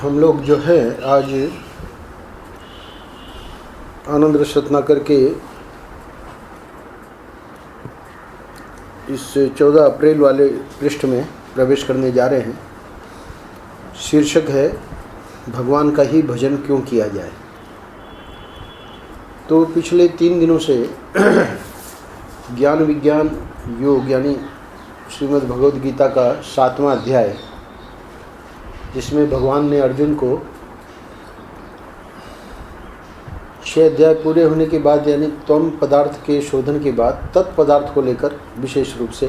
हम लोग जो है आज आनंद रस रत्नाकर के इस 14 अप्रैल वाले पृष्ठ में प्रवेश करने जा रहे हैं। शीर्षक है भगवान का ही भजन क्यों किया जाए। तो पिछले 3 दिनों से ज्ञान विज्ञान योग यानी श्रीमद् भगवद गीता का 7वां अध्याय, जिसमें भगवान ने अर्जुन को 6 अध्याय पूरे होने के बाद यानी त्वम पदार्थ के शोधन के बाद तत्पदार्थ को लेकर विशेष रूप से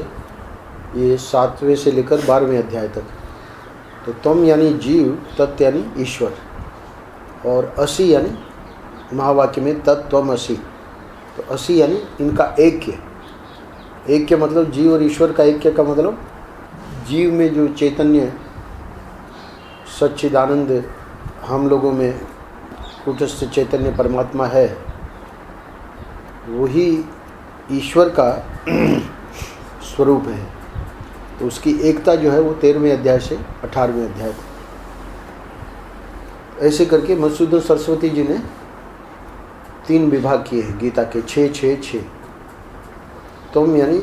ये 7वें से लेकर 12वें अध्याय तक, तो त्वम यानी जीव, तत् यानी ईश्वर और असि यानी महावाक्य में तत्त्वम असि। तो असि यानी इनका ऐक्य मतलब जीव और ईश्वर का ऐक्य का मतलब जीव में जो चैतन्य सच्चिदानंद हम लोगों में कूटस्थ चैतन्य परमात्मा है, वही ईश्वर का स्वरूप है। तो उसकी एकता जो है वो 13वें अध्याय से 18वें अध्याय तक, ऐसे करके मधुसूदन सरस्वती जी ने 3 विभाग किए हैं गीता के 6-6-6। तुम यानी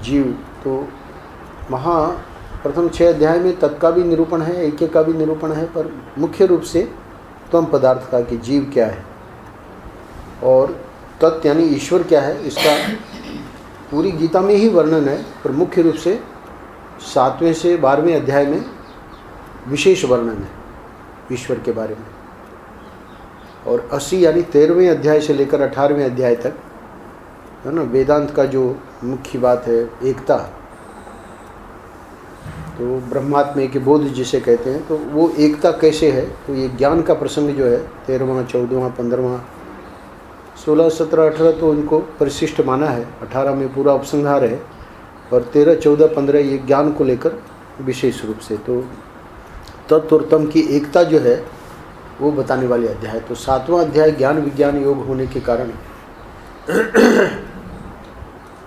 जीव, तो प्रथम 6 अध्याय में तत् का भी निरूपण है, ऐक्य का भी निरूपण है, पर मुख्य रूप से त्वम पदार्थ का कि जीव क्या है और तत् यानी ईश्वर क्या है, इसका पूरी गीता में ही वर्णन है, पर मुख्य रूप से 7वें से 12वें अध्याय में विशेष वर्णन है ईश्वर के बारे में। और 80 यानी 13वें अध्याय से लेकर 18वें अध्याय तक है ना, वेदांत का जो मुख्य बात है एकता, तो ब्रह्मात्म के बोध जिसे कहते हैं, तो वो एकता कैसे है। तो ये ज्ञान का प्रसंग जो है 13वां 14वां 15वां 16 17 18 तो इनको परिशिष्ट माना है, 18 में पूरा उपसंहार है और 13 14 15 ये ज्ञान को लेकर विशेष रूप से, तो तत् और तम की एकता जो है वो बताने वाले अध्याय। तो 7वां अध्याय ज्ञान विज्ञान योग होने के कारण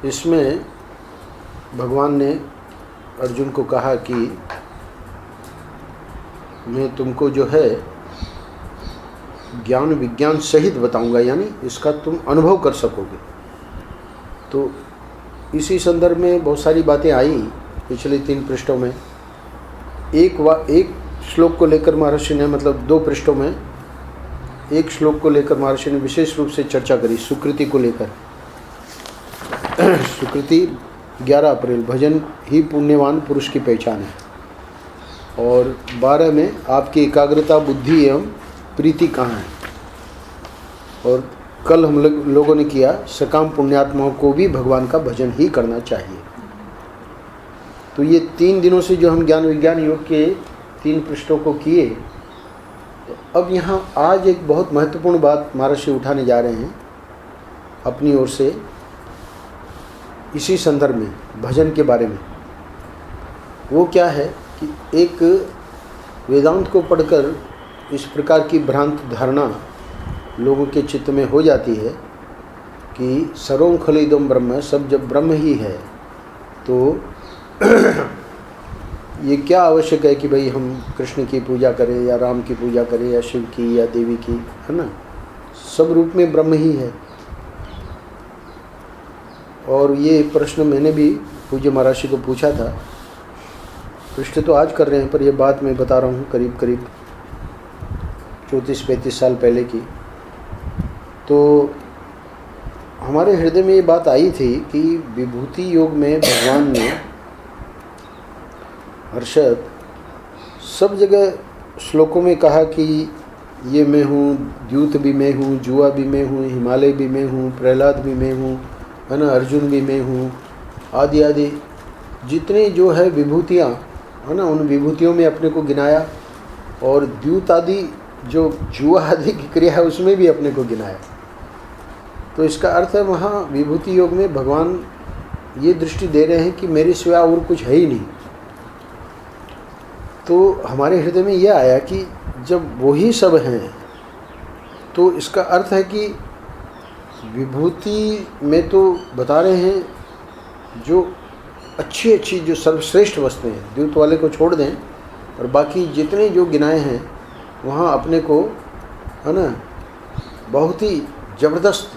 इसमें भगवान ने अर्जुन को कहा कि मैं तुमको जो है ज्ञान विज्ञान सहित बताऊंगा, यानी इसका तुम अनुभव कर सकोगे। तो इसी संदर्भ में बहुत सारी बातें आई पिछले 3 पृष्ठों में। एक श्लोक को लेकर महर्षि ने, मतलब 2 पृष्ठों में एक श्लोक को लेकर महर्षि ने विशेष रूप से चर्चा करी, सुकृति को लेकर। सुकृति 11 अप्रैल, भजन ही पुण्यवान पुरुष की पहचान है। और 12 में आपकी एकाग्रता बुद्धि एवं प्रीति कहाँ है। और कल हम लोगों ने किया सकाम पुण्यात्माओं को भी भगवान का भजन ही करना चाहिए। तो ये 3 दिनों से जो हम ज्ञान विज्ञान योग के 3 पृष्ठों को किए, तो अब यहाँ आज एक बहुत महत्वपूर्ण बात महर्षि उठाने जा रहे हैं अपनी ओर से, इसी संदर्भ में भजन के बारे में। वो क्या है कि एक वेदांत को पढ़कर इस प्रकार की भ्रांत धारणा लोगों के चित्त में हो जाती है कि सर्वं खलु ब्रह्म, सब जब ब्रह्म ही है तो ये क्या आवश्यक है कि भाई हम कृष्ण की पूजा करें या राम की पूजा करें या शिव की या देवी की, है ना, सब रूप में ब्रह्म ही है। और ये प्रश्न मैंने भी पूज्य महर्षि को पूछा था, पृष्ठ तो आज कर रहे हैं पर ये बात मैं बता रहा हूँ करीब 34-35 साल पहले की। तो हमारे हृदय में ये बात आई थी कि विभूति योग में भगवान ने हर्षद सब जगह श्लोकों में कहा कि ये मैं हूँ, द्यूत भी मैं हूँ, जुआ भी मैं हूँ, हिमालय भी मैं हूँ, प्रहलाद भी मैं हूँ, है ना, अर्जुन भी मैं हूँ, आदि आदि जितने जो है विभूतियाँ, है ना, उन विभूतियों में अपने को गिनाया। और द्यूत आदि जो जुआ आदि की क्रिया है उसमें भी अपने को गिनाया। तो इसका अर्थ है वहाँ विभूति योग में भगवान ये दृष्टि दे रहे हैं कि मेरे सिवा और कुछ है ही नहीं। तो हमारे हृदय में यह आया कि जब वही सब हैं तो इसका अर्थ है कि विभूति में तो बता रहे हैं जो अच्छी जो सर्वश्रेष्ठ वस्तुएं हैं, द्यूत वाले को छोड़ दें, और बाकी जितने जो गिनाए हैं वहाँ अपने को, है ना, बहुत ही ज़बरदस्त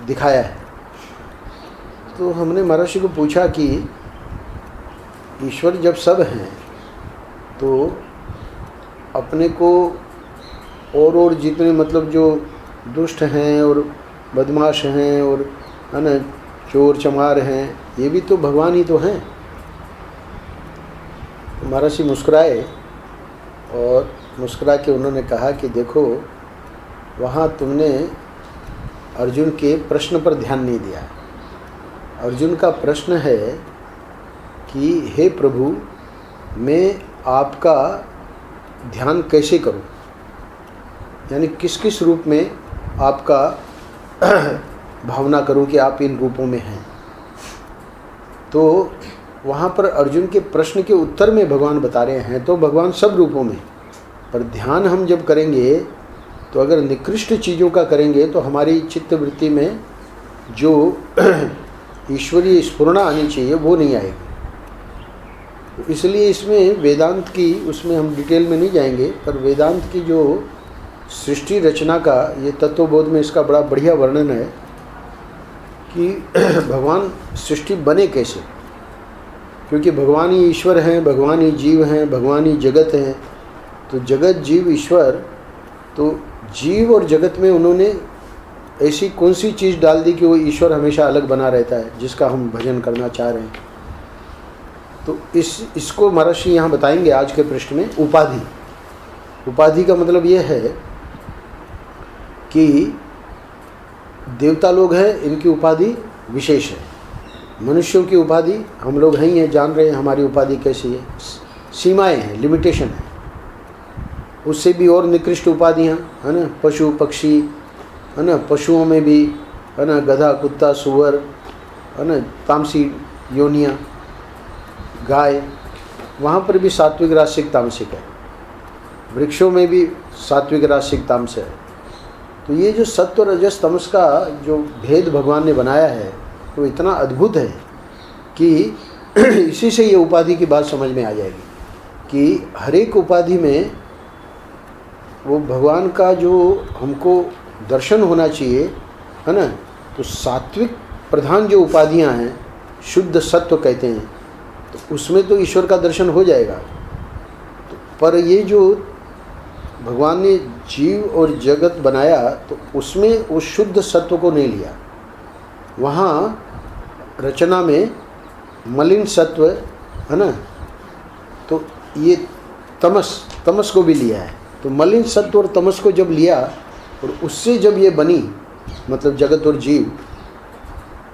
दिखाया है। तो हमने महर्षि को पूछा कि ईश्वर जब सब हैं तो अपने को और जितने मतलब जो दुष्ट हैं और बदमाश हैं और, है ना, चोर चमार हैं, ये भी तो भगवान ही तो हैं। महर्षि मुस्कुराए और मुस्कुरा के उन्होंने कहा कि देखो, वहाँ तुमने अर्जुन के प्रश्न पर ध्यान नहीं दिया। अर्जुन का प्रश्न है कि हे प्रभु, मैं आपका ध्यान कैसे करूं, यानी किस किस रूप में आपका भावना करूं कि आप इन रूपों में हैं। तो वहाँ पर अर्जुन के प्रश्न के उत्तर में भगवान बता रहे हैं तो भगवान सब रूपों में, पर ध्यान हम जब करेंगे तो अगर निकृष्ट चीज़ों का करेंगे तो हमारी चित्त वृत्ति में जो ईश्वरीय स्फुरणा आनी चाहिए वो नहीं आएगी। तो इसलिए इसमें वेदांत की, उसमें हम डिटेल में नहीं जाएंगे, पर वेदांत की जो सृष्टि रचना का, ये तत्वबोध में इसका बड़ा बढ़िया वर्णन है कि भगवान सृष्टि बने कैसे, क्योंकि भगवान ही ईश्वर हैं, भगवान ही जीव हैं, भगवान ही जगत हैं। तो जगत, जीव, ईश्वर, तो जीव और जगत में उन्होंने ऐसी कौन सी चीज़ डाल दी कि वो ईश्वर हमेशा अलग बना रहता है, जिसका हम भजन करना चाह रहे हैं। तो इसको महर्षि यहाँ बताएंगे आज के पृष्ठ में। उपाधि, उपाधि का मतलब ये है कि देवता लोग हैं, इनकी उपाधि विशेष है। मनुष्यों की उपाधि, हम लोग हैं, ये जान रहे हैं हमारी उपाधि कैसी है, सीमाएं हैं, लिमिटेशन है। उससे भी और निकृष्ट उपाधियाँ, है ना, पशु पक्षी, है ना, पशुओं में भी, है ना, गधा कुत्ता सूअर, है ना, तामसी योनियाँ, गाय, वहाँ पर भी सात्विक राजसिक तामसिक है। वृक्षों में भी सात्विक राजसिक तामस है। तो ये जो सत्व रजस तमस का जो भेद भगवान ने बनाया है वो इतना अद्भुत है कि इसी से ये उपाधि की बात समझ में आ जाएगी कि हर एक उपाधि में वो भगवान का जो हमको दर्शन होना चाहिए, है ना। तो सात्विक प्रधान जो उपाधियां हैं, शुद्ध सत्व कहते हैं, तो उसमें तो ईश्वर का दर्शन हो जाएगा। तो पर ये जो भगवान ने जीव और जगत बनाया तो उसमें उस शुद्ध सत्व को नहीं लिया। वहाँ रचना में मलिन सत्व, है ना, तो ये तमस को भी लिया है। तो मलिन सत्व और तमस को जब लिया और उससे जब ये बनी, मतलब जगत और जीव,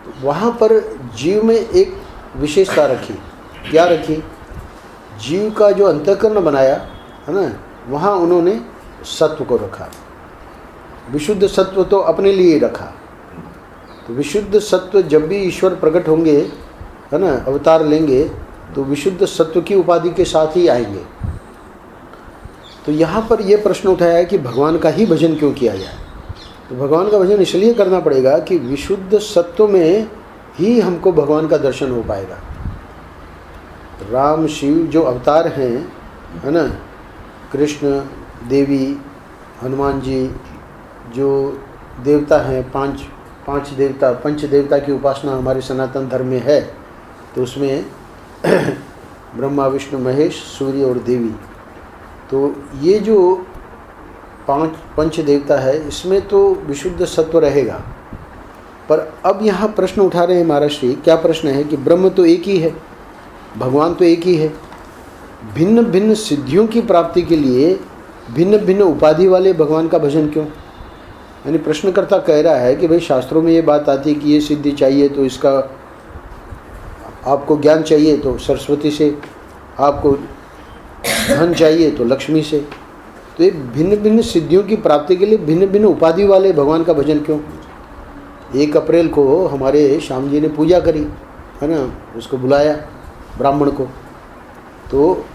तो वहाँ पर जीव में एक विशेषता रखी। क्या रखी? जीव का जो अंतःकरण बनाया, है ना, वहाँ उन्होंने सत्व को रखा। विशुद्ध सत्व तो अपने लिए रखा। तो विशुद्ध सत्व जब भी ईश्वर प्रकट होंगे, है ना, अवतार लेंगे, तो विशुद्ध सत्व की उपाधि के साथ ही आएंगे। तो यहाँ पर यह प्रश्न उठाया है कि भगवान का ही भजन क्यों किया जाए। तो भगवान का भजन इसलिए करना पड़ेगा कि विशुद्ध सत्व में ही हमको भगवान का दर्शन हो पाएगा। राम शिव जो अवतार हैं, है ना, कृष्ण, देवी, हनुमान जी, जो देवता हैं, पांच देवता, पंच देवता की उपासना हमारे सनातन धर्म में है। तो उसमें ब्रह्मा विष्णु महेश, सूर्य और देवी, तो ये जो पंच देवता है, इसमें तो विशुद्ध सत्व रहेगा। पर अब यहाँ प्रश्न उठा रहे हैं महर्षि। क्या प्रश्न है कि ब्रह्म तो एक ही है, भगवान तो एक ही है, भिन्न भिन्न सिद्धियों की प्राप्ति के लिए भिन्न भिन्न उपाधि वाले भगवान का भजन क्यों? यानी प्रश्नकर्ता कह रहा है कि भाई शास्त्रों में ये बात आती है कि ये सिद्धि चाहिए तो इसका, आपको ज्ञान चाहिए तो सरस्वती से, आपको धन चाहिए तो लक्ष्मी से। तो ये भिन्न भिन्न सिद्धियों की प्राप्ति के लिए भिन्न भिन्न उपाधि वाले भगवान का भजन क्यों? 1 अप्रैल को हमारे श्याम जी ने पूजा करी, है ना, उसको बुलाया ब्राह्मण को, तो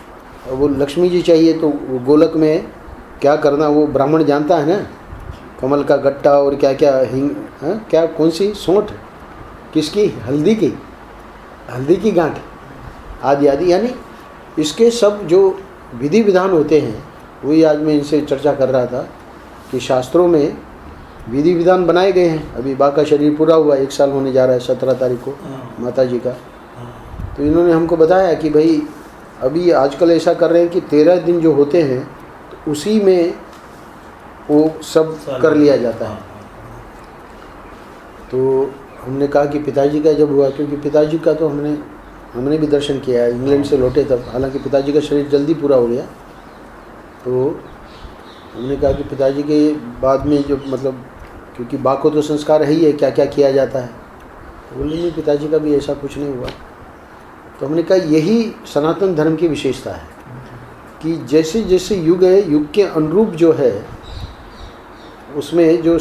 वो लक्ष्मी जी चाहिए तो वो गोलक में क्या करना वो ब्राह्मण जानता है ना, कमल का गट्टा और क्या क्या हिंग, क्या कौन सी सौंठ, किसकी, हल्दी की गांठ आदि आदि, यानी इसके सब जो विधि विधान होते हैं, वही आज मैं इनसे चर्चा कर रहा था कि शास्त्रों में विधि विधान बनाए गए हैं। अभी बा का शरीर पूरा हुआ, 1 साल होने जा रहा है 17 तारीख को माता जी का। तो इन्होंने हमको बताया कि भाई अभी आजकल ऐसा कर रहे हैं कि 13 दिन जो होते हैं तो उसी में वो सब कर लिया जाता है। तो हमने कहा कि पिताजी का जब हुआ, क्योंकि पिताजी का तो हमने भी दर्शन किया है, इंग्लैंड से लौटे तब, हालांकि पिताजी का शरीर जल्दी पूरा हो गया। तो हमने कहा कि पिताजी के बाद में जो मतलब, क्योंकि बा को तो संस्कार है ही है, क्या क्या किया जाता है। तो बोले नहीं, पिताजी का भी ऐसा कुछ नहीं हुआ। तो हमने कहा यही सनातन धर्म की विशेषता है कि जैसे जैसे युग है, युग के अनुरूप जो है उसमें जो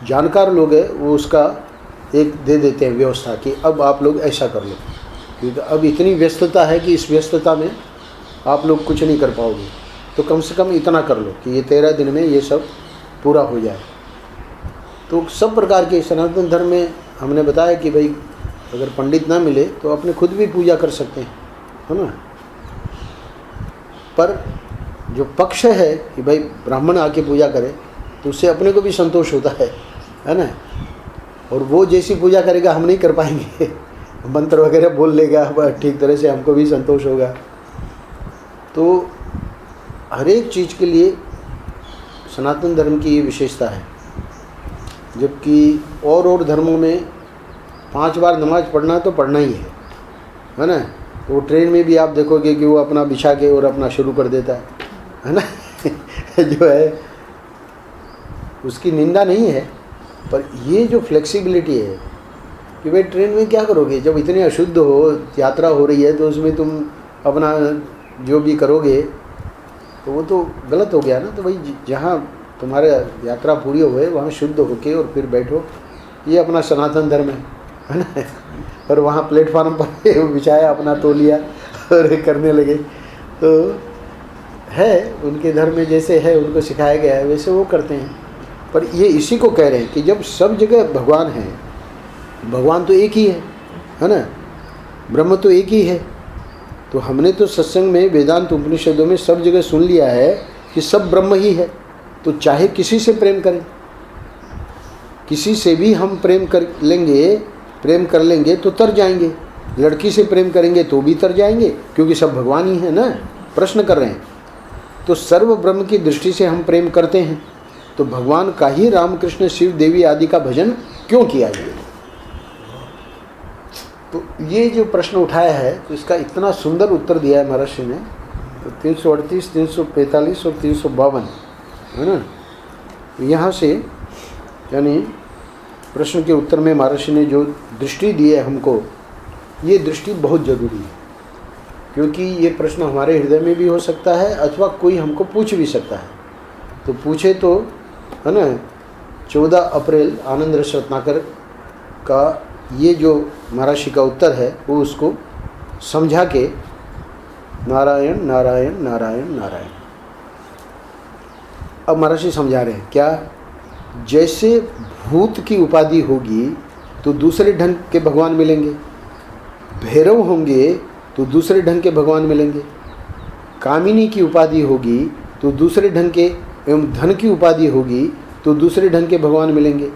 जानकार लोग हैं वो उसका एक दे देते हैं व्यवस्था कि अब आप लोग ऐसा कर लो, क्योंकि अब इतनी व्यस्तता है कि इस व्यस्तता में आप लोग कुछ नहीं कर पाओगे, तो कम से कम इतना कर लो कि ये 13 दिन में ये सब पूरा हो जाए। तो सब प्रकार के सनातन धर्म में हमने बताया कि भाई अगर पंडित ना मिले तो अपने खुद भी पूजा कर सकते हैं, है ना। पर जो पक्ष है कि भाई ब्राह्मण आके पूजा करे तो उससे अपने को भी संतोष होता है ना। और वो जैसी पूजा करेगा हम नहीं कर पाएंगे, मंत्र वगैरह बोल लेगा ठीक तरह से, हमको भी संतोष होगा। तो हर एक चीज़ के लिए सनातन धर्म की ये विशेषता है। जबकि और धर्मों में 5 बार नमाज पढ़ना तो पढ़ना ही है ना। तो वो ट्रेन में भी आप देखोगे कि वो अपना बिछा के और अपना शुरू कर देता है ना जो है उसकी निंदा नहीं है, पर ये जो फ्लेक्सिबिलिटी है कि भाई ट्रेन में क्या करोगे, जब इतने अशुद्ध हो, यात्रा हो रही है, तो उसमें तुम अपना जो भी करोगे तो वो तो गलत हो गया ना। तो भाई जहाँ तुम्हारा यात्रा पूरी हो गई वहाँ शुद्ध होके और फिर बैठो, ये अपना सनातन धर्म है ना। और वहाँ प्लेटफार्म पर बिछाया, अपना तौलिया और करने लगे। तो है उनके धर्म में जैसे है, उनको सिखाया गया है वैसे वो करते हैं। पर ये इसी को कह रहे हैं कि जब सब जगह भगवान है, भगवान तो एक ही है ना, ब्रह्म तो एक ही है। तो हमने तो सत्संग में, वेदांत उपनिषदों में सब जगह सुन लिया है कि सब ब्रह्म ही है। तो चाहे किसी से प्रेम करें, किसी से भी हम प्रेम कर लेंगे तो तर जाएंगे। लड़की से प्रेम करेंगे तो भी तर जाएंगे, क्योंकि सब भगवान ही है ना। प्रश्न कर रहे हैं तो सर्व ब्रह्म की दृष्टि से हम प्रेम करते हैं, तो भगवान का ही रामकृष्ण शिव देवी आदि का भजन क्यों किया जाए। तो ये जो प्रश्न उठाया है तो इसका इतना सुंदर उत्तर दिया है महर्षि ने। तो 338, 345 और 352 है ना। यहाँ से यानी प्रश्न के उत्तर में महर्षि ने जो दृष्टि दी है हमको, ये दृष्टि बहुत ज़रूरी है, क्योंकि ये प्रश्न हमारे हृदय में भी हो सकता है अथवा कोई हमको पूछ भी सकता है। तो पूछे तो है ना, 14 अप्रैल आनंद रस रत्नाकर का ये जो महर्षि का उत्तर है वो उसको समझा के नारायण नारायण नारायण नारायण। अब महर्षि समझा रहे हैं क्या, जैसे भूत की उपाधि होगी तो दूसरे ढंग के भगवान मिलेंगे, भैरव होंगे तो दूसरे ढंग के भगवान मिलेंगे, कामिनी की उपाधि होगी तो दूसरे ढंग के, एवं धन की उपाधि होगी तो दूसरे ढंग के भगवान मिलेंगे।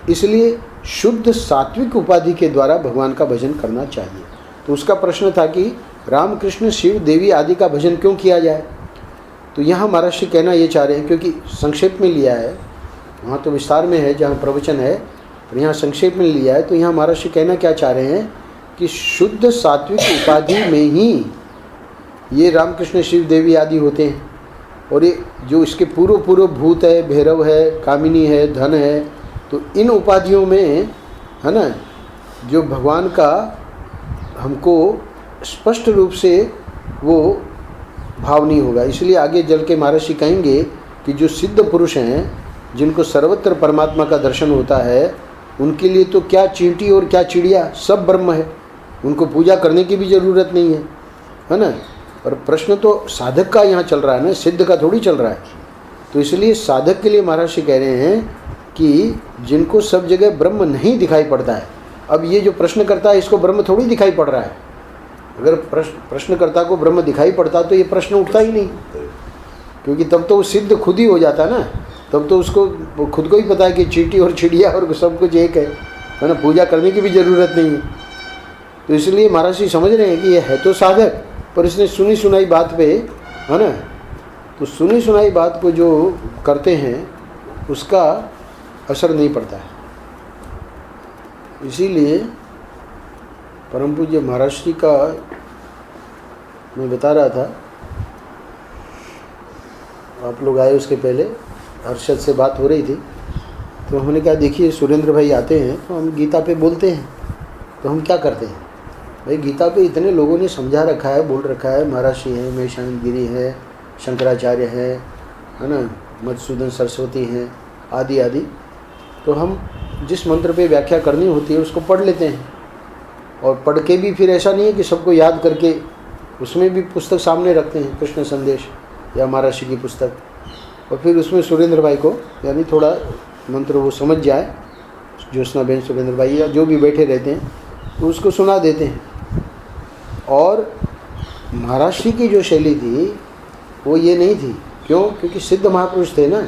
इसलिए शुद्ध सात्विक उपाधि के द्वारा भगवान का भजन करना चाहिए। तो उसका प्रश्न था कि रामकृष्ण शिव देवी आदि का भजन क्यों किया जाए। तो यहाँ महर्षि कहना ये चाह रहे हैं, क्योंकि संक्षेप में लिया है, वहाँ तो विस्तार में है जहाँ प्रवचन है, पर यहाँ संक्षेप में लिया है। तो यहाँ महर्षि कहना क्या चाह रहे हैं कि शुद्ध सात्विक उपाधि में ही ये रामकृष्ण शिव देवी आदि होते हैं। और ये जो इसके पूर्व भूत है, भैरव है, कामिनी है, धन है, तो इन उपाधियों में है ना जो भगवान का हमको स्पष्ट रूप से वो भाव नहीं होगा। इसलिए आगे जल के महर्षि कहेंगे कि जो सिद्ध पुरुष हैं, जिनको सर्वत्र परमात्मा का दर्शन होता है, उनके लिए तो क्या चींटी और क्या चिड़िया, सब ब्रह्म है, उनको पूजा करने की भी ज़रूरत नहीं है ना। और प्रश्न तो साधक का यहाँ चल रहा है ना, सिद्ध का थोड़ी चल रहा है। तो इसलिए साधक के लिए महर्षि कह रहे हैं कि जिनको सब जगह ब्रह्म नहीं दिखाई पड़ता है। अब ये जो प्रश्न करता है इसको ब्रह्म थोड़ी दिखाई पड़ रहा है, अगर प्रश्नकर्ता को ब्रह्म दिखाई पड़ता तो ये प्रश्न उठता ही नहीं, क्योंकि तब तो वो सिद्ध खुद ही हो जाता ना। तब तो उसको खुद को ही पता है कि चींटी और चिड़िया और सब कुछ एक है ना, पूजा करने की भी ज़रूरत नहीं है। तो इसलिए महाराज जी समझ रहे हैं कि ये है तो साधक, पर इसने सुनी सुनाई बात पे, है ना, तो सुनी सुनाई बात को जो करते हैं उसका असर नहीं पड़ता है। इसीलिए परम पूज्य महाराज जी का मैं बता रहा था, आप लोग आए उसके पहले हर्षद से बात हो रही थी, तो हमने कहा देखिए सुरेंद्र भाई आते हैं तो हम गीता पे बोलते हैं, तो हम क्या करते हैं भाई, गीता पे इतने लोगों ने समझा रखा है, बोल रखा है, महाराज जी हैं, महेशानंद गिरी है, शंकराचार्य है ना, मधुसूदन सरस्वती हैं, आदि आदि, तो हम जिस मंत्र पे व्याख्या करनी होती है उसको पढ़ लेते हैं। और पढ़ के भी फिर ऐसा नहीं है कि सबको याद करके, उसमें भी पुस्तक सामने रखते हैं, कृष्ण संदेश या महाराज जी की पुस्तक, और फिर उसमें सुरेंद्र भाई को यानी थोड़ा मंत्र वो समझ जाए, ज्योत्सना बेन सुरेंद्र भाई या जो भी बैठे रहते हैं, तो उसको सुना देते हैं। और महाराज जी की जो शैली थी वो ये नहीं थी, क्यों? क्योंकि सिद्ध महापुरुष थे ना,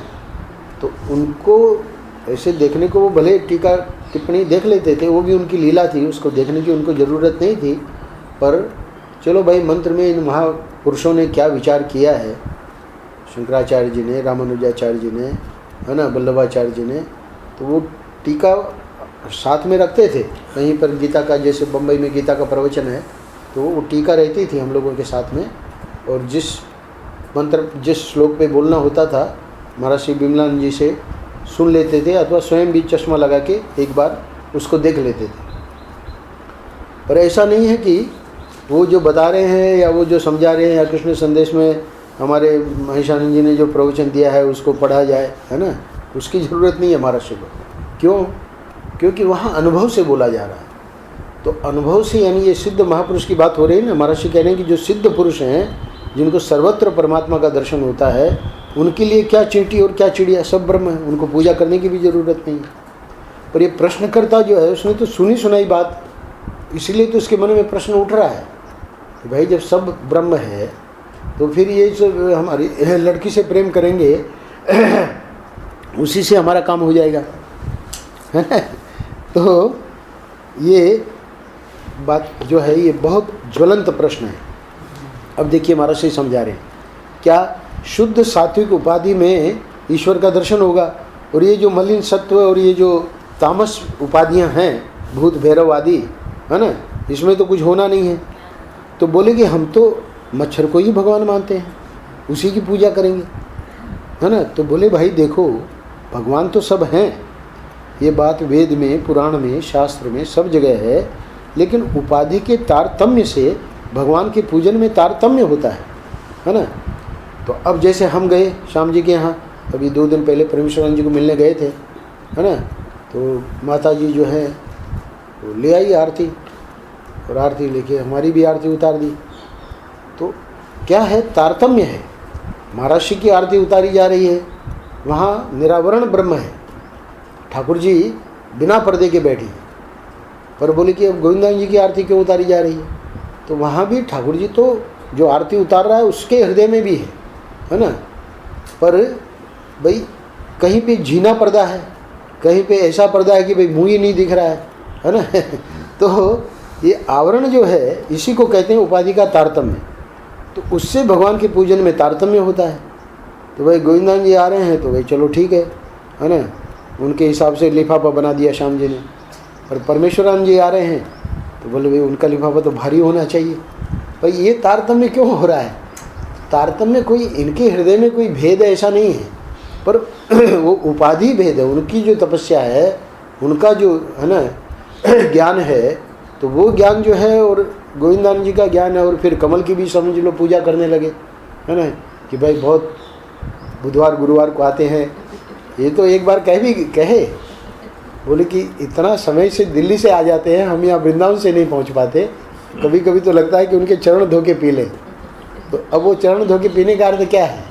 तो उनको ऐसे देखने को वो भले टीका टिप्पणी देख लेते थे, वो भी उनकी लीला थी, उसको देखने की उनको ज़रूरत नहीं थी। पर चलो भाई, मंत्र में इन महापुरुषों ने क्या विचार किया है, शंकराचार्य जी ने, रामानुजाचार्य जी ने, है ना, वल्लभाचार्य जी ने, तो वो टीका साथ में रखते थे। कहीं पर गीता का, जैसे बम्बई में गीता का प्रवचन है, तो वो टीका रहती थी हम लोगों के साथ में, और जिस मंत्र जिस श्लोक पे बोलना होता था महाराज श्री बिमलानंद जी से सुन लेते थे, अथवा स्वयं भी चश्मा लगा के एक बार उसको देख लेते थे। पर ऐसा नहीं है कि वो जो बता रहे हैं या वो जो समझा रहे हैं या कृष्ण संदेश में हमारे महेशानंद जी ने जो प्रवचन दिया है उसको पढ़ा जाए, है ना, उसकी ज़रूरत नहीं है महाराज जी को। क्यों? क्योंकि वहाँ अनुभव से बोला जा रहा है। तो अनुभव से, यानी ये सिद्ध महापुरुष की बात हो रही है ना, महाराज जी कह रहे हैं कि जो सिद्ध पुरुष हैं, जिनको सर्वत्र परमात्मा का दर्शन होता है, उनके लिए क्या चींटी और क्या चिड़िया, सब ब्रह्म है, उनको पूजा करने की भी ज़रूरत नहीं है। पर ये प्रश्नकर्ता जो है उसने तो सुनी सुनाई बात, इसलिए तो उसके मन में प्रश्न उठ रहा है कि भाई जब सब ब्रह्म है तो फिर ये जो हमारी लड़की से प्रेम करेंगे उसी से हमारा काम हो जाएगा, है ना। तो ये बात जो है ये बहुत ज्वलंत प्रश्न है। अब देखिए महाराज से समझा रहे हैं, क्या शुद्ध सात्विक उपाधि में ईश्वर का दर्शन होगा, और ये जो मलिन सत्व और ये जो तामस उपाधियां हैं, भूत भैरव आदि, है ना, इसमें तो कुछ होना नहीं है। तो बोले कि हम तो मच्छर को ही भगवान मानते हैं, उसी की पूजा करेंगे, है ना। तो बोले भाई देखो, भगवान तो सब हैं, ये बात वेद में, पुराण में, शास्त्र में सब जगह है, लेकिन उपाधि के तारतम्य से भगवान के पूजन में तारतम्य होता है ना। तो अब जैसे हम गए श्याम जी के यहाँ, अभी 2 दिन पहले परमेश्वरानंद जी को मिलने गए थे, है ना, तो माता जी जो है वो ले आई आरती, और आरती लेके हमारी भी आरती उतार दी। तो क्या है, तारतम्य है। महाराज जी की आरती उतारी जा रही है, वहाँ निरावरण ब्रह्म है, ठाकुर जी बिना पर्दे के बैठी, पर बोले कि अब गोविंदान जी की आरती क्यों उतारी जा रही है, तो वहाँ भी ठाकुर जी तो जो आरती उतार रहा है उसके हृदय में भी है ना। पर भाई कहीं पे झीना पर्दा है, कहीं पे ऐसा पर्दा है कि भाई मुँह ही नहीं दिख रहा है ना। तो ये आवरण जो है इसी को कहते हैं उपाधि का तारतम्य। तो उससे भगवान के पूजन में तारतम्य होता है। तो भाई गोविंदान जी आ रहे हैं तो भाई चलो ठीक है ना, उनके हिसाब से लिफाफा बना दिया श्याम जी ने। और परमेश्वरानंद जी आ रहे हैं तो बोले भाई उनका लिफाफा तो भारी होना चाहिए। भाई ये तारतम्य क्यों हो रहा है? तारतम्य कोई, इनके हृदय में कोई भेद ऐसा नहीं है, पर वो उपाधि भेद है। उनकी जो तपस्या है, उनका जो है ना ज्ञान है, तो वो ज्ञान जो है और गोविंदानंद जी का ज्ञान है। और फिर कमल की भी समझ लो पूजा करने लगे, है ना, कि भाई बहुत बुधवार गुरुवार को आते हैं। ये तो एक बार कहे बोले कि इतना समय से दिल्ली से आ जाते हैं, हम यहाँ वृंदावन से नहीं पहुँच पाते, कभी कभी तो लगता है कि उनके चरण धो के पी लें। तो अब वो चरण धो के पीने का अर्थ क्या है?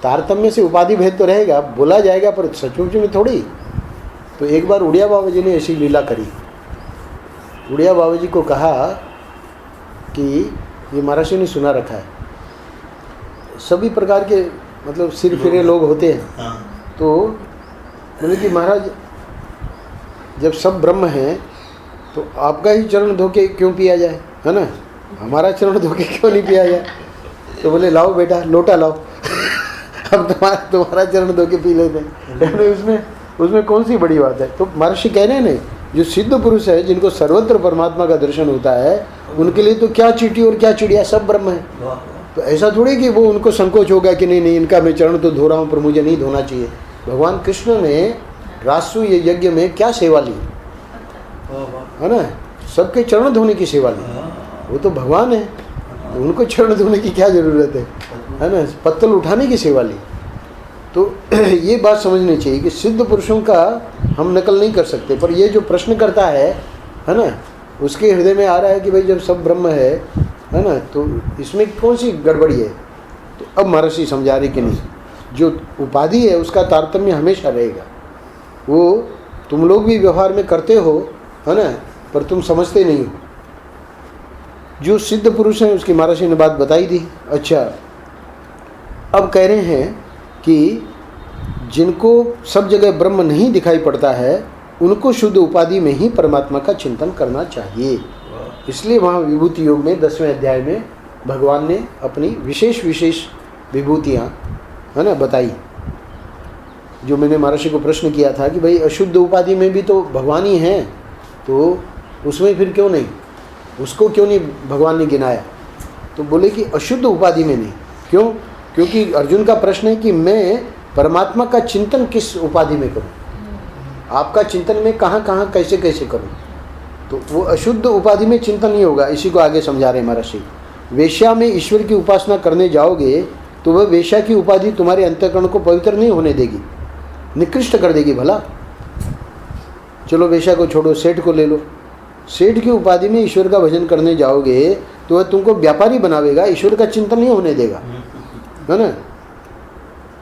तारतम्य से उपाधि भेद तो रहेगा, बोला जाएगा, पर सचमुच में थोड़ी। तो एक बार उड़िया बाबा जी ने ऐसी लीला करी। उड़िया बाबा जी को कहा कि ये महर्षि ने सुना रखा है, सभी प्रकार के मतलब सिर फिरे लोग होते हैं। तो बोले कि महाराज जब सब ब्रह्म हैं तो आपका ही चरण धोके क्यों पिया जाए, है ना, हमारा चरण धोके क्यों नहीं पिया जाए। तो बोले लाओ बेटा लोटा लाओ अब तुम्हारा चरण धोके पी लेते हैं। उसमें कौन सी बड़ी बात है। तो महर्षि कह रहे हैं ना, जो सिद्ध पुरुष है जिनको सर्वत्र परमात्मा का दर्शन होता है, उनके लिए तो क्या चींटी और क्या चिड़िया, सब ब्रह्म है। तो ऐसा थोड़ी कि वो उनको संकोच होगा कि नहीं इनका मैं चरण तो धो रहा हूँ पर मुझे नहीं धोना चाहिए। भगवान कृष्ण ने राजसूय यज्ञ में क्या सेवा ली, है ना, सबके चरण धोने की सेवा ली। वो तो भगवान है, उनको चरण धोने की क्या जरूरत है ना, पत्तल उठाने की सेवा ली। तो ये बात समझनी चाहिए कि सिद्ध पुरुषों का हम नकल नहीं कर सकते। पर ये जो प्रश्न करता है ना, उसके हृदय में आ रहा है कि भाई जब सब ब्रह्म है ना, तो इसमें कौन सी गड़बड़ी है। तो अब महर्षि समझा रहे कि नहीं, जो उपाधि है उसका तारतम्य हमेशा रहेगा। वो तुम लोग भी व्यवहार में करते हो, है ना, पर तुम समझते नहीं हो। जो सिद्ध पुरुष हैं उसकी महर्षि ने बात बताई दी। अच्छा, अब कह रहे हैं कि जिनको सब जगह ब्रह्म नहीं दिखाई पड़ता है, उनको शुद्ध उपाधि में ही परमात्मा का चिंतन करना चाहिए। इसलिए वहाँ विभूति योग में 10वें अध्याय में भगवान ने अपनी विशेष विभूतियाँ, है ना, बताई। जो मैंने महर्षि को प्रश्न किया था कि भाई अशुद्ध उपाधि में भी तो भगवान ही हैं, तो उसमें फिर क्यों नहीं, उसको क्यों नहीं भगवान ने गिनाया। तो बोले कि अशुद्ध उपाधि में नहीं। क्यों? क्योंकि अर्जुन का प्रश्न है कि मैं परमात्मा का चिंतन किस उपाधि में करूं, आपका चिंतन में कहाँ कहाँ कैसे कैसे करूं। तो वो अशुद्ध उपाधि में चिंतन नहीं होगा। इसी को आगे समझा रहे महर्षि। वेश्या में ईश्वर की उपासना करने जाओगे तो वह वेश्या की उपाधि तुम्हारे अंतःकरण को पवित्र नहीं होने देगी, निकृष्ट कर देगी। भला चलो वेश्या को छोड़ो, सेठ को ले लो। सेठ की उपाधि में ईश्वर का भजन करने जाओगे तो वह तुमको व्यापारी बनावेगा, ईश्वर का चिंतन नहीं होने देगा, है ना।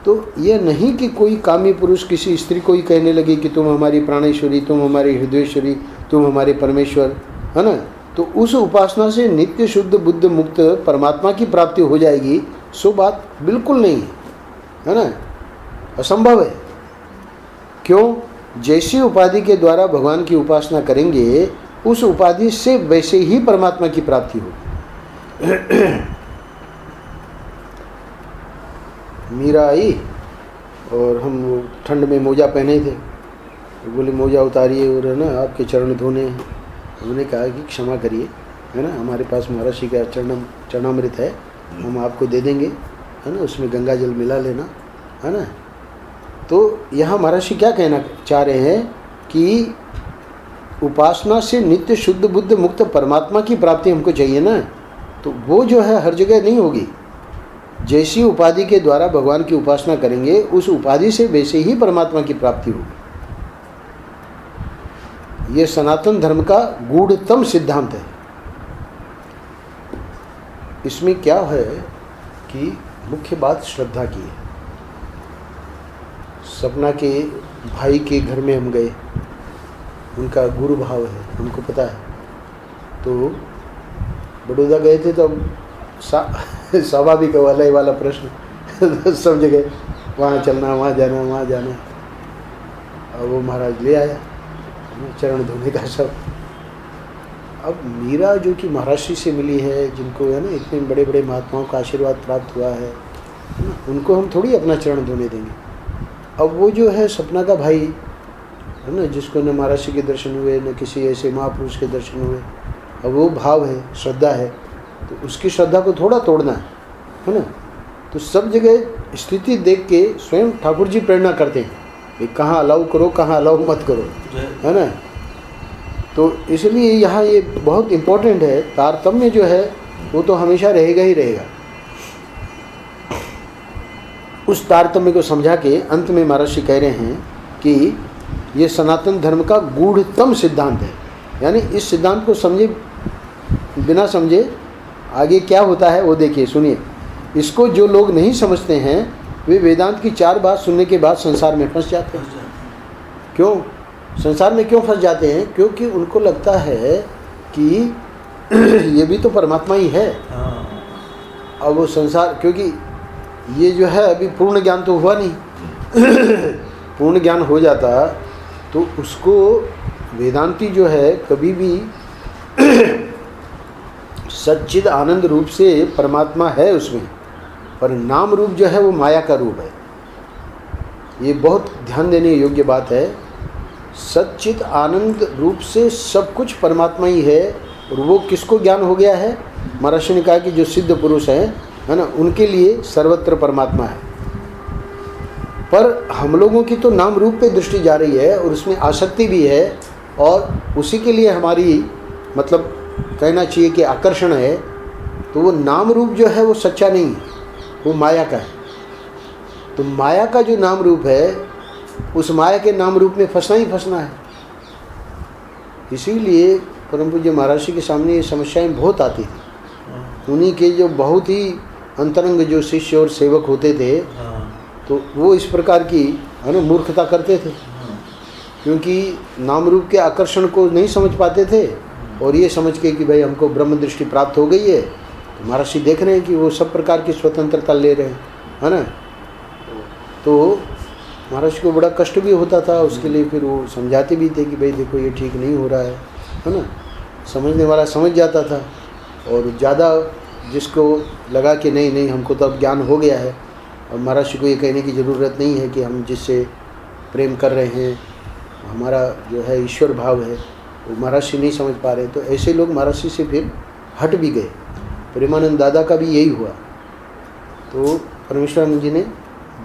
तो यह नहीं कि कोई कामी पुरुष किसी स्त्री को ही कहने लगे कि तुम हमारी प्राणेश्वरी, तुम हमारी हृदयेश्वरी, तुम हमारे परमेश्वर, है ना। तो उस उपासना से नित्य शुद्ध बुद्ध मुक्त परमात्मा की प्राप्ति हो जाएगी, सो बात बिल्कुल नहीं है ना, असंभव है। क्यों? जैसी उपाधि के द्वारा भगवान की उपासना करेंगे, उस उपाधि से वैसे ही परमात्मा की प्राप्ति होगी। मीरा आई और हम वो ठंड में मोजा पहने थे, तो बोले मोजा उतारिए और है ना आपके चरण धोने हैं। उन्होंने कहा कि क्षमा करिए, है ना, हमारे पास महर्षि का चरणामृत है, हम आपको दे देंगे, है ना, उसमें गंगा जल मिला लेना, है ना। तो यहाँ महर्षि क्या कहना चाह रहे हैं कि उपासना से नित्य शुद्ध बुद्ध मुक्त परमात्मा की प्राप्ति हमको चाहिए ना, तो वो जो है हर जगह नहीं होगी। जैसी उपाधि के द्वारा भगवान की उपासना करेंगे, उस उपाधि से वैसे ही परमात्मा की प्राप्ति होगी। ये सनातन धर्म का गूढ़तम सिद्धांत है। इसमें क्या है कि मुख्य बात श्रद्धा की है। सपना के भाई के घर में हम गए, उनका गुरु भाव है, हमको पता है। तो बड़ौदा गए थे तो स्वाभाविक वाला प्रश्न सब जगह वहाँ चलना, वहाँ जाना, वहाँ जाना। और वो महाराज ले आया चरण धोने का सब। अब मीरा जो कि महर्षि से मिली है, जिनको है ना इतने बड़े बड़े महात्माओं का आशीर्वाद प्राप्त हुआ है, उनको हम थोड़ी अपना चरण धोने देंगे। अब वो जो है सपना का भाई है ना, जिसको न महर्षि के दर्शन हुए, न किसी ऐसे महापुरुष के दर्शन हुए, अब वो भाव है, श्रद्धा है, तो उसकी श्रद्धा को थोड़ा तोड़ना है ना। तो सब जगह स्थिति देख के स्वयं ठाकुर जी प्रेरणा करते हैं कि कहाँ अलाउ करो, कहाँ अलाउ मत करो, है ना। तो इसलिए यहाँ ये बहुत इम्पोर्टेंट है। तारतम्य जो है वो तो हमेशा रहेगा ही रहेगा। उस तारतम्य को समझा के अंत में महर्षि कह रहे हैं कि ये सनातन धर्म का गूढ़तम सिद्धांत है। यानी इस सिद्धांत को समझे बिना समझे आगे क्या होता है वो देखिए, सुनिए। इसको जो लोग नहीं समझते हैं वे वेदांत की 4 बात सुनने के बाद संसार में फंस जाते हैं। क्यों संसार में क्यों फंस जाते हैं? क्योंकि उनको लगता है कि ये भी तो परमात्मा ही है। अब वो संसार, क्योंकि ये जो है अभी पूर्ण ज्ञान तो हुआ नहीं। पूर्ण ज्ञान हो जाता तो उसको वेदांती जो है कभी भी सच्चिद आनंद रूप से परमात्मा है उसमें, पर नाम रूप जो है वो माया का रूप है। ये बहुत ध्यान देने योग्य बात है। सच्चिद आनंद रूप से सब कुछ परमात्मा ही है। और वो किसको ज्ञान हो गया है? महर्षि ने कहा कि जो सिद्ध पुरुष हैं, है ना, उनके लिए सर्वत्र परमात्मा है। पर हम लोगों की तो नाम रूप पे दृष्टि जा रही है और उसमें आसक्ति भी है, और उसी के लिए हमारी मतलब कहना चाहिए कि आकर्षण है। तो वो नाम रूप जो है वो सच्चा नहीं है, वो माया का है। तो माया का जो नाम रूप है, उस माया के नाम रूप में फंसना ही फंसना है। इसीलिए परम पूज्य महाराज जी के सामने ये समस्याएं बहुत आती थी। उन्हीं के जो बहुत ही अंतरंग जो शिष्य और सेवक होते थे, तो वो इस प्रकार की है ना मूर्खता करते थे, क्योंकि नाम रूप के आकर्षण को नहीं समझ पाते थे। और ये समझ के कि भाई हमको ब्रह्म दृष्टि प्राप्त हो गई है, तो महाराज जी देख रहे हैं कि वो सब प्रकार की स्वतंत्रता ले रहे हैं, है ना। तो महाराज को बड़ा कष्ट भी होता था उसके लिए। फिर वो समझाते भी थे कि भाई देखो ये ठीक नहीं हो रहा है ना। समझने वाला समझ जाता था, और ज़्यादा जिसको लगा कि नहीं नहीं हमको तो अब ज्ञान हो गया है, और महाराज को ये कहने की ज़रूरत नहीं है कि हम जिससे प्रेम कर रहे हैं हमारा जो है ईश्वर भाव है, वो महाराज नहीं समझ पा रहे। तो ऐसे लोग महाराज से फिर हट भी गए। प्रेमानंद दादा का भी यही हुआ। तो परमेश्वरानंद जी ने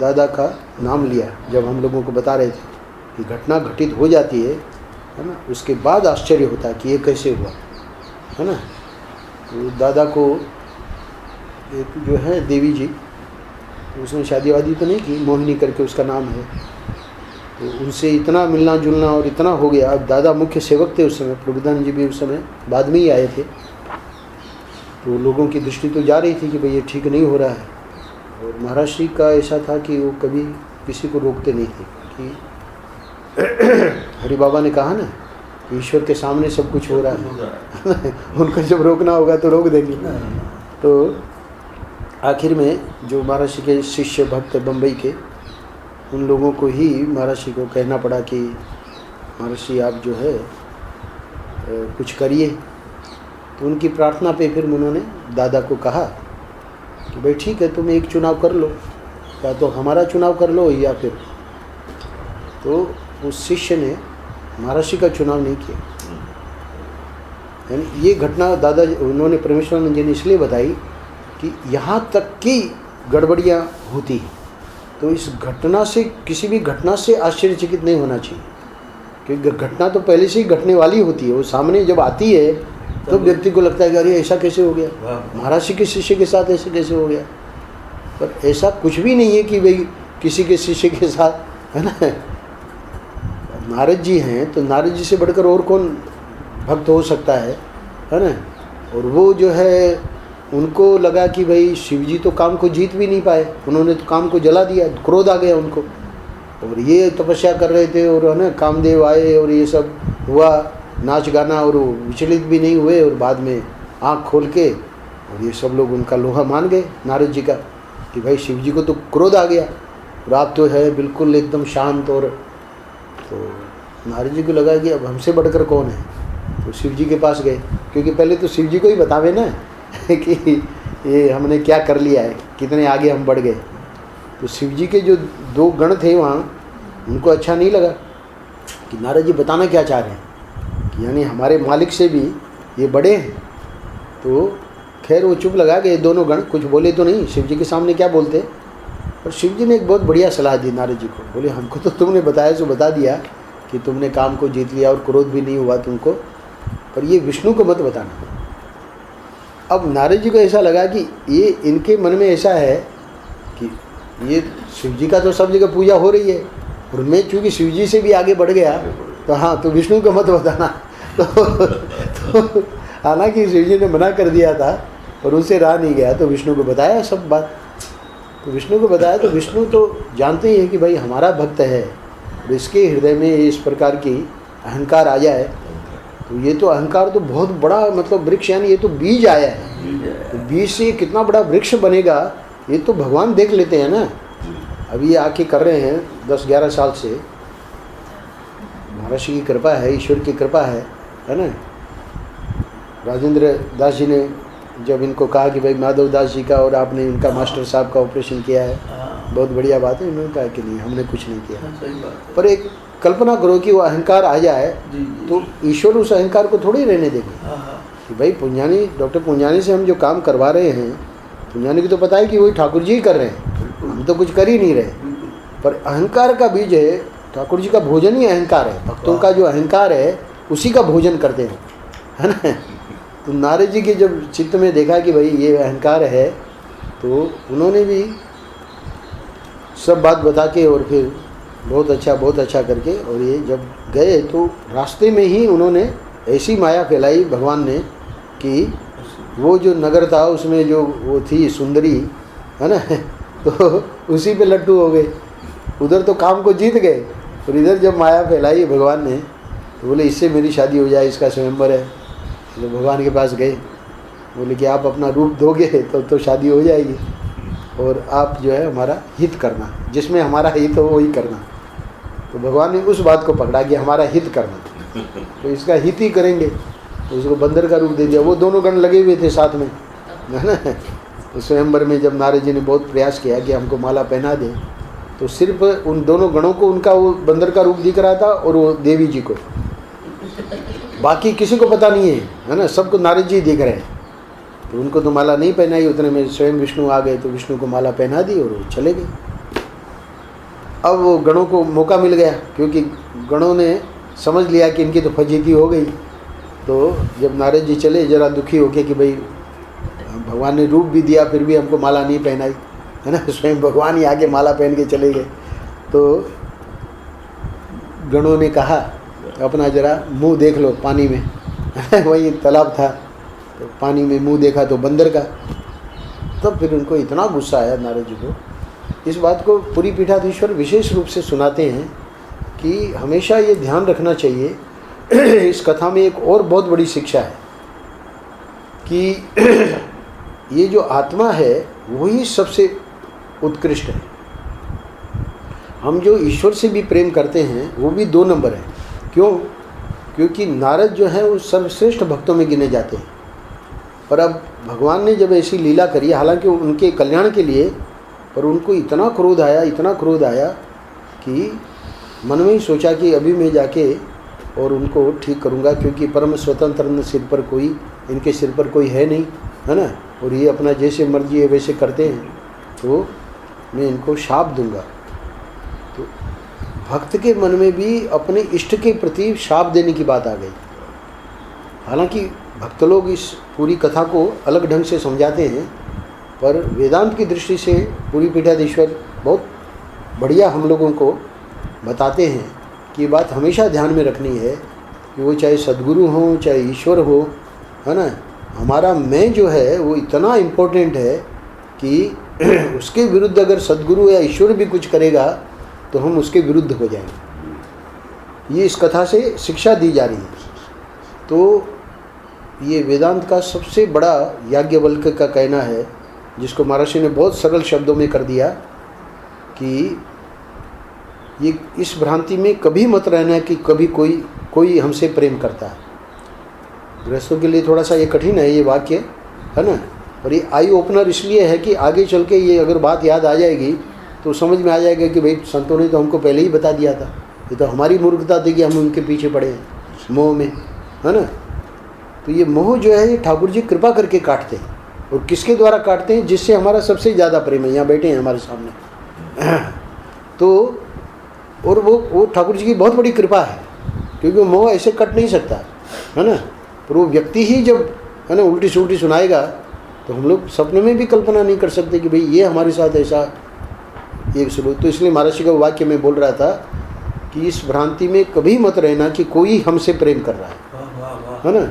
दादा का नाम लिया जब हम लोगों को बता रहे थे कि घटना घटित हो जाती है ना, उसके बाद आश्चर्य होता है कि ये कैसे हुआ, है ना। तो दादा को एक जो है देवी जी, उसने शादी वादी तो नहीं की, मोहिनी करके उसका नाम है। तो उनसे इतना मिलना जुलना और इतना हो गया। अब दादा मुख्य सेवक थे उस समय, प्रभुदान जी भी उस समय बाद में ही आए थे। तो लोगों की दृष्टि तो जा रही थी कि भाई ये ठीक नहीं हो रहा है। और महाराज जी का ऐसा था कि वो कभी किसी को रोकते नहीं थे। कि हरि बाबा ने कहा ना कि ईश्वर के सामने सब कुछ हो रहा है। उनको जब रोकना होगा तो रोक देंगे। तो आखिर में जो महाराज जी के शिष्य भक्त बम्बई के, उन लोगों को ही महाराज जी को कहना पड़ा कि महाराज जी आप जो है कुछ करिए। तो उनकी प्रार्थना पे फिर उन्होंने दादा को कहा कि भाई ठीक है तुम एक चुनाव कर लो, या तो हमारा चुनाव कर लो या फिर। तो उस शिष्य ने महाराज जी का चुनाव नहीं किया। यानी ये घटना दादा उन्होंने परमेश्वरानंद जी ने इसलिए बताई कि यहाँ तक की गड़बड़ियाँ होती हैं। तो इस घटना से, किसी भी घटना से आश्चर्यचकित नहीं होना चाहिए, क्योंकि घटना तो पहले से ही घटने वाली होती है। वो सामने जब आती है तो व्यक्ति को लगता है कि अरे ऐसा कैसे हो गया, महाराज जी के शिष्य के साथ ऐसे कैसे हो गया। पर ऐसा कुछ भी नहीं है कि भाई किसी के शिष्य के साथ, है ना। नारद जी हैं तो नारद जी से बढ़कर और कौन भक्त हो सकता है ना। और वो जो है उनको लगा कि भाई शिव जी तो काम को जीत भी नहीं पाए, उन्होंने तो काम को जला दिया, क्रोध आ गया उनको। और ये तपस्या कर रहे थे और है ना कामदेव आए और ये सब हुआ, नाच गाना, और वो विचलित भी नहीं हुए। और बाद में आँख खोल के और ये सब लोग उनका लोहा मान गए नारद जी का कि भाई शिव जी को तो क्रोध आ गया और आप तो है बिल्कुल एकदम शांत। और तो नारद जी को लगा कि अब हमसे बढ़कर कौन है। तो शिव जी के पास गए, क्योंकि पहले तो शिव जी को ही बतावे ना कि ये हमने क्या कर लिया है, कितने आगे हम बढ़ गए। तो शिव जी के जो दो गण थे वहाँ, उनको अच्छा नहीं लगा कि नारद जी बताना क्या चाह रहे हैं, कि यानी हमारे मालिक से भी ये बड़े हैं। तो खैर वो चुप लगा गए दोनों गण, कुछ बोले तो नहीं। शिव जी के सामने क्या बोलते। और शिव जी ने एक बहुत बढ़िया सलाह दी नारद जी को। बोले हमको तो तुमने बताया सो बता दिया कि तुमने काम को जीत लिया और क्रोध भी नहीं हुआ तुमको, पर ये विष्णु को मत बताना। अब नारद जी को ऐसा लगा कि ये इनके मन में ऐसा है कि ये शिव जी का तो सब जगह पूजा हो रही है, और मैं चूँकि शिव जी से भी आगे बढ़ गया तो हाँ तो विष्णु को मत बताना। तो हालांकि शिव जी ने मना कर दिया था और उनसे रहा नहीं गया, तो विष्णु को बताया सब बात। तो विष्णु को बताया तो विष्णु तो जानते ही है कि भाई हमारा भक्त है, और इसके हृदय में इस प्रकार की अहंकार आ जाए तो ये तो अहंकार तो बहुत बड़ा मतलब वृक्ष, यानी ये तो बीज आया है, तो बीज से कितना बड़ा वृक्ष बनेगा ये तो भगवान देख लेते हैं ना। अभी ये आके कर रहे हैं 10-11 साल से, महर्षि की कृपा है, ईश्वर की कृपा है ना। राजेंद्र दास जी ने जब इनको कहा कि भाई माधव दास जी का और आपने इनका मास्टर साहब का ऑपरेशन किया है, बहुत बढ़िया बात है, इन्होंने कहा कि नहीं हमने कुछ नहीं किया। पर एक कल्पना करो कि वो अहंकार आ जाए तो ईश्वर उस अहंकार को थोड़ी रहने देंगे कि भाई पुंजानी, डॉक्टर पुंजानी से हम जो काम करवा रहे हैं, पुंजानी को तो पता है कि वही ठाकुर जी ही कर रहे हैं, हम तो कुछ कर ही नहीं रहे। पर अहंकार का बीज है, ठाकुर जी का भोजन ही अहंकार है, भक्तों का जो अहंकार है उसी का भोजन करते हैं, है ना। तो नारद जी के जब चित्त में देखा कि भाई ये अहंकार है, तो उन्होंने भी सब बात बता के और फिर बहुत अच्छा करके, और ये जब गए तो रास्ते में ही उन्होंने ऐसी माया फैलाई भगवान ने कि वो जो नगर था उसमें जो वो थी सुंदरी, है ना, तो उसी पे लट्टू हो गए। उधर तो काम को जीत गए और इधर जब माया फैलाई भगवान ने तो बोले इससे मेरी शादी हो जाए, इसका स्वयंवर है। तो भगवान के पास गए, बोले कि आप अपना रूप दोगे तो शादी हो जाएगी, और आप जो है हमारा हित करना, जिसमें हमारा हित हो वही करना। तो भगवान ने उस बात को पकड़ा कि हमारा हित करना, तो इसका हित ही करेंगे। तो उसको बंदर का रूप दे दिया। वो दोनों गण लगे हुए थे साथ में, है ना। तो स्वयंवर में जब नारद जी ने बहुत प्रयास किया कि हमको माला पहना दे, तो सिर्फ उन दोनों गणों को उनका वो बंदर का रूप दिख रहा था और वो देवी जी को, बाकी किसी को पता नहीं है ना, सबको नारद जी दिख रहे हैं। तो उनको तो माला नहीं पहनाई, उतने में स्वयं विष्णु आ गए, तो विष्णु को माला पहना दी और वो चले गए। अब वो गणों को मौका मिल गया, क्योंकि गणों ने समझ लिया कि इनकी तो फजीती हो गई। तो जब नारद जी चले जरा दुखी होके कि भाई भगवान ने रूप भी दिया फिर भी हमको माला नहीं पहनाई, है ना, स्वयं भगवान ही आके माला पहन के चले गए। तो गणों ने कहा अपना जरा मुंह देख लो पानी में, वही तालाब था, तो पानी में मुंह देखा तो बंदर का। तब फिर उनको इतना गुस्सा आया नारद जी को। इस बात को पूरी पीठाधीश्वर विशेष रूप से सुनाते हैं कि हमेशा ये ध्यान रखना चाहिए। इस कथा में एक और बहुत बड़ी शिक्षा है कि ये जो आत्मा है वही सबसे उत्कृष्ट है। हम जो ईश्वर से भी प्रेम करते हैं वो भी 2 नंबर है। क्यों? क्योंकि नारद जो है वो सर्वश्रेष्ठ भक्तों में गिने जाते हैं। पर अब भगवान ने जब ऐसी लीला करी, हालांकि उनके कल्याण के लिए, पर उनको इतना क्रोध आया कि मन में ही सोचा कि अभी मैं जाके और उनको ठीक करूँगा, क्योंकि परम स्वतंत्र सिर पर कोई, इनके सिर पर कोई है नहीं, है ना, और ये अपना जैसे मर्जी है वैसे करते हैं, तो मैं इनको शाप दूंगा। तो भक्त के मन में भी अपने इष्ट के प्रति शाप देने की बात आ गई। हालांकि भक्त लोग इस पूरी कथा को अलग ढंग से समझाते हैं, पर वेदांत की दृष्टि से पूरी पीठाधीश्वर बहुत बढ़िया हम लोगों को बताते हैं कि ये बात हमेशा ध्यान में रखनी है कि वो चाहे सद्गुरु हो चाहे ईश्वर हो, है ना, हमारा मैं जो है वो इतना इम्पोर्टेंट है कि उसके विरुद्ध अगर सद्गुरु या ईश्वर भी कुछ करेगा तो हम उसके विरुद्ध हो जाएंगे। ये इस कथा से शिक्षा दी जा रही है। तो ये वेदांत का सबसे बड़ा याज्ञवल्क्य का कहना है, जिसको महर्षि ने बहुत सरल शब्दों में कर दिया कि ये इस भ्रांति में कभी मत रहना कि कभी कोई हमसे प्रेम करता है। गृहस्थों के लिए थोड़ा सा ये कठिन है ये वाक्य, है ना, और ये आई ओपनर इसलिए है कि आगे चल के ये अगर बात याद आ जाएगी तो समझ में आ जाएगा कि भाई संतों ने तो हमको पहले ही बता दिया था, ये तो हमारी मूर्खता थी कि हम उनके पीछे पड़े हैं मोह में, है ना। तो ये मोह जो है ये ठाकुर जी कृपा करके काटते हैं, और किसके द्वारा काटते हैं? जिससे हमारा सबसे ज़्यादा प्रेम है, यहाँ बैठे हैं हमारे सामने। तो और वो ठाकुर जी की बहुत बड़ी कृपा है, क्योंकि वो मोह ऐसे कट नहीं सकता, है ना। पर वो व्यक्ति ही जब, है ना, उल्टी सुल्टी सुनाएगा तो हम लोग सपने में भी कल्पना नहीं कर सकते कि भाई ये हमारे साथ ऐसा एक सलूक। तो इसलिए महर्षि का वाक्य में बोल रहा था कि इस भ्रांति में कभी मत रहना कि कोई हमसे प्रेम कर रहा है ना।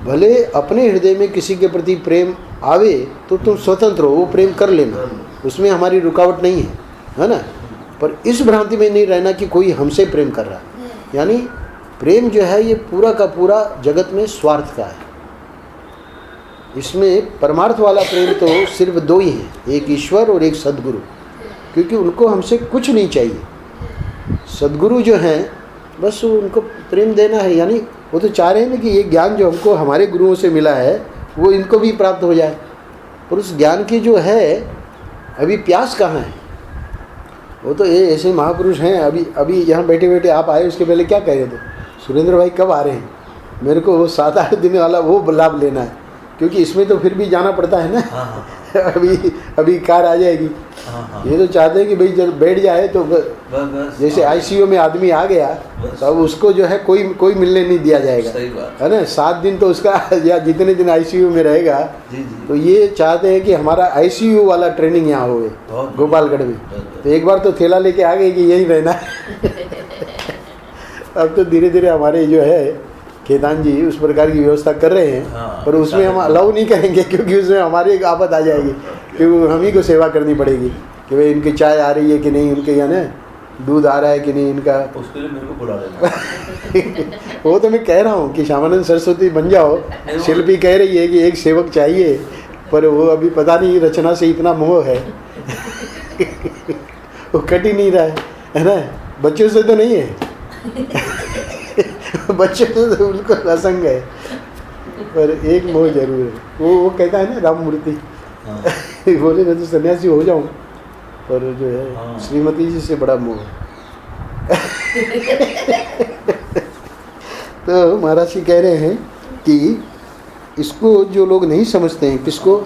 भले अपने हृदय में किसी के प्रति प्रेम आवे तो तुम स्वतंत्र हो, वो प्रेम कर लेना, उसमें हमारी रुकावट नहीं है ना। पर इस भ्रांति में नहीं रहना कि कोई हमसे प्रेम कर रहा है, यानी प्रेम जो है ये पूरा का पूरा जगत में स्वार्थ का है। इसमें परमार्थ वाला प्रेम तो सिर्फ दो ही हैं, एक ईश्वर और एक सद्गुरु, क्योंकि उनको हमसे कुछ नहीं चाहिए। सद्गुरु जो हैं बस उनको प्रेम देना है, यानी वो तो चाह रहे हैं ना कि ये ज्ञान जो हमको हमारे गुरुओं से मिला है वो इनको भी प्राप्त हो जाए। और उस ज्ञान की जो है अभी प्यास कहाँ है? वो तो ये ऐसे महापुरुष हैं। अभी यहाँ बैठे बैठे आप आए, उसके पहले क्या कह रहे थे, सुरेंद्र भाई कब आ रहे हैं, मेरे को वो 7-8 दिन वाला वो लाभ लेना है, क्योंकि इसमें तो फिर भी जाना पड़ता है ना। अभी कार आ जाएगी। ये तो चाहते हैं कि भाई जब बैठ जाए तो जैसे आईसीयू में आदमी आ गया तो अब उसको जो है कोई मिलने नहीं दिया जाएगा, है ना। 7 दिन तो उसका या जितने दिन आईसीयू में रहेगा, तो ये चाहते हैं कि हमारा आईसीयू वाला ट्रेनिंग यहाँ हो गोपालगढ़ में। तो एक बार तो थैला लेके आ गए कि यही रहना है। अब तो धीरे धीरे हमारे जो है खेतान जी उस प्रकार की व्यवस्था कर रहे हैं। पर उसमें हम अलाउ नहीं करेंगे, क्योंकि उसमें हमारी एक आफत आ जाएगी, क्योंकि हम ही को सेवा करनी पड़ेगी कि भाई इनकी चाय आ रही है कि नहीं, उनके यहाँ ना दूध आ रहा है कि नहीं इनका। उसके लिए मेरे को बुला लेना। वो तो मैं कह रहा हूँ कि श्यामानंद सरस्वती बन जाओ। शिल्पी कह रही है कि एक सेवक चाहिए, पर वो अभी पता नहीं रचना से इतना मोह है वो कट ही नहीं रहा है ना। बच्चों से तो नहीं है बच्चों से तो बिल्कुल असंग है, पर एक मोह जरूर है। वो कहता है ना राम मूर्ति बोले मैं तो सन्यासी हो जाऊं, पर जो है श्रीमती जी से बड़ा मोह है। तो महाराज जी कह रहे हैं कि इसको जो लोग नहीं समझते हैं, किसको,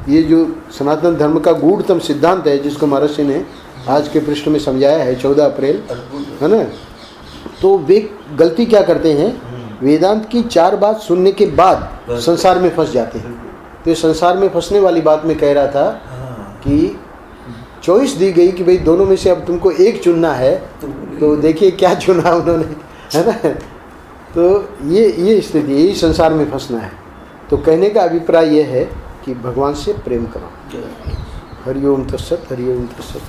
ये जो सनातन धर्म का गूढ़तम सिद्धांत है जिसको महाराज जी ने आज के पृष्ठ में समझाया है 14 अप्रैल, है ना। तो वे गलती क्या करते हैं, वेदांत की 4 बात सुनने के बाद संसार में फंस जाते हैं। तो संसार में फंसने वाली बात में कह रहा था कि चॉइस दी गई कि भाई दोनों में से अब तुमको एक चुनना है, तो देखिए क्या चुना उन्होंने, है ना। तो ये स्थिति, यही संसार में फंसना है। तो कहने का अभिप्राय यह है कि भगवान से प्रेम करो। हरिओम तत्सत, हरिओम तत्सत।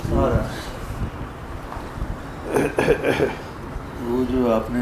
वो जो आपने